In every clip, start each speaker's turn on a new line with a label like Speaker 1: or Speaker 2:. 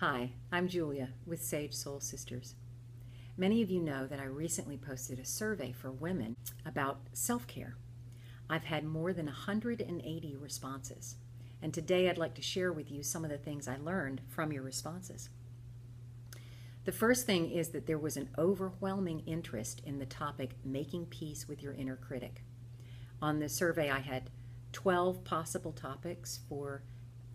Speaker 1: Hi, I'm Julia with Sage Soul Sisters. Many of you know that I recently posted a survey for women about self-care. I've had more than 180 responses, and today I'd like to share with you some of the things I learned from your responses. The first thing is that there was an overwhelming interest in the topic, making peace with your inner critic. On the survey, I had 12 possible topics for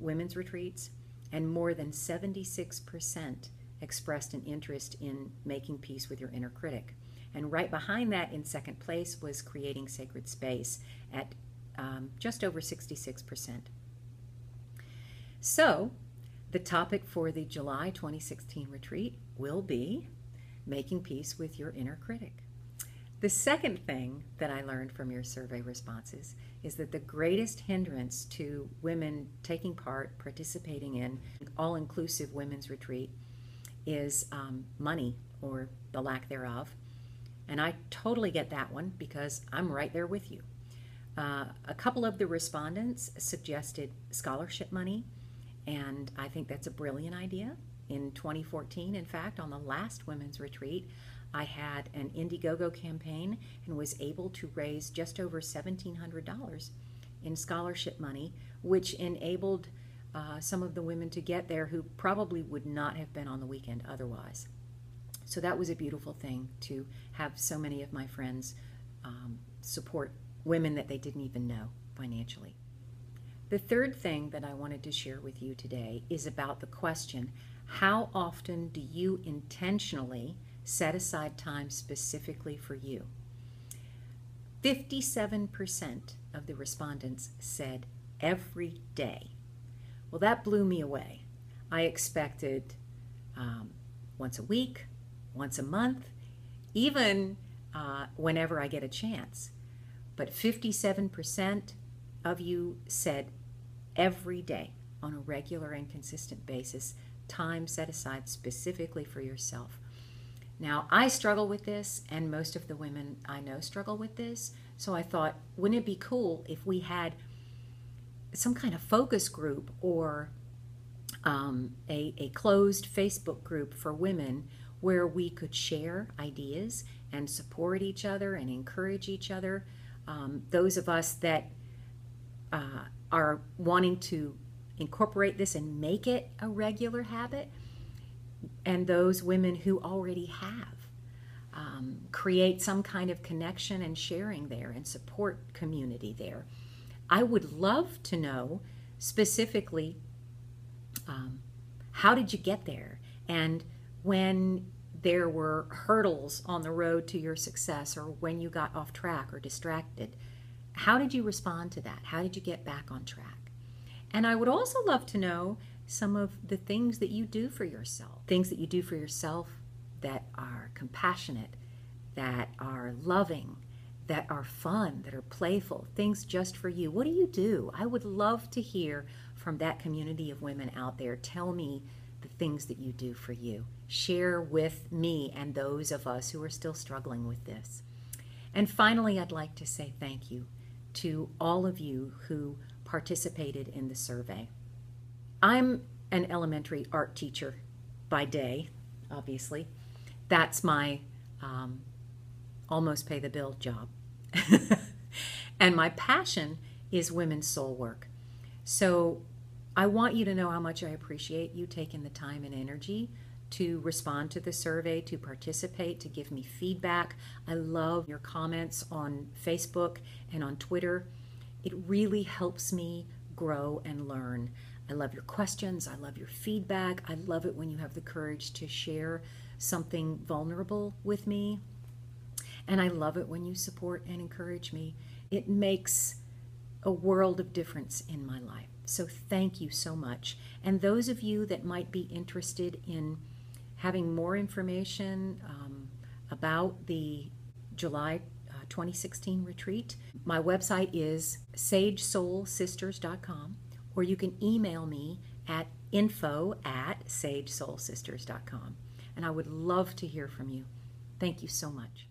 Speaker 1: women's retreats, and more than 76% expressed an interest in making peace with your inner critic. And right behind that, in second place, was creating sacred space at just over 66%. So, the topic for the July 2016 retreat will be making peace with your inner critic. The second thing that I learned from your survey responses is that the greatest hindrance to women taking part, participating in all-inclusive women's retreat is money or the lack thereof. And I totally get that one because I'm right there with you. A couple of the respondents suggested scholarship money, and I think that's a brilliant idea. In 2014, in fact, on the last women's retreat, I had an Indiegogo campaign and was able to raise just over $1,700 in scholarship money, which enabled some of the women to get there who probably would not have been on the weekend otherwise. So that was a beautiful thing to have so many of my friends support women that they didn't even know financially. The third thing that I wanted to share with you today is about the question, how often do you intentionally set aside time specifically for you? 57% of the respondents said every day. Well, that blew me away. I expected once a week, once a month, even whenever I get a chance. But 57% of you said every day on a regular and consistent basis, time set aside specifically for yourself. Now, I struggle with this, and most of the women I know struggle with this, so I thought, wouldn't it be cool if we had some kind of focus group or a closed Facebook group for women where we could share ideas and support each other and encourage each other. Those of us that are wanting to incorporate this and make it a regular habit, and those women who already have. Create some kind of connection and sharing there and support community there. I would love to know specifically how did you get there, and when there were hurdles on the road to your success, or when you got off track or distracted, how did you respond to that? How did you get back on track? And I would also love to know some of the things that you do for yourself. Things that you do for yourself that are compassionate, that are loving, that are fun, that are playful, things just for you. What do you do? I would love to hear from that community of women out there. Tell me the things that you do for you. Share with me and those of us who are still struggling with this. And finally, I'd like to say thank you to all of you who participated in the survey. I'm an elementary art teacher by day, obviously. That's my almost pay the bill job. And my passion is women's soul work. So I want you to know how much I appreciate you taking the time and energy to respond to the survey, to participate, to give me feedback. I love your comments on Facebook and on Twitter. It really helps me grow and learn. I love your questions. I love your feedback. I love it when you have the courage to share something vulnerable with me. And I love it when you support and encourage me. It makes a world of difference in my life. So thank you so much. And those of you that might be interested in having more information about the July 2016 retreat, my website is sagesoulsisters.com, or you can email me at info@sagesoulsisters.com. And I would love to hear from you. Thank you so much.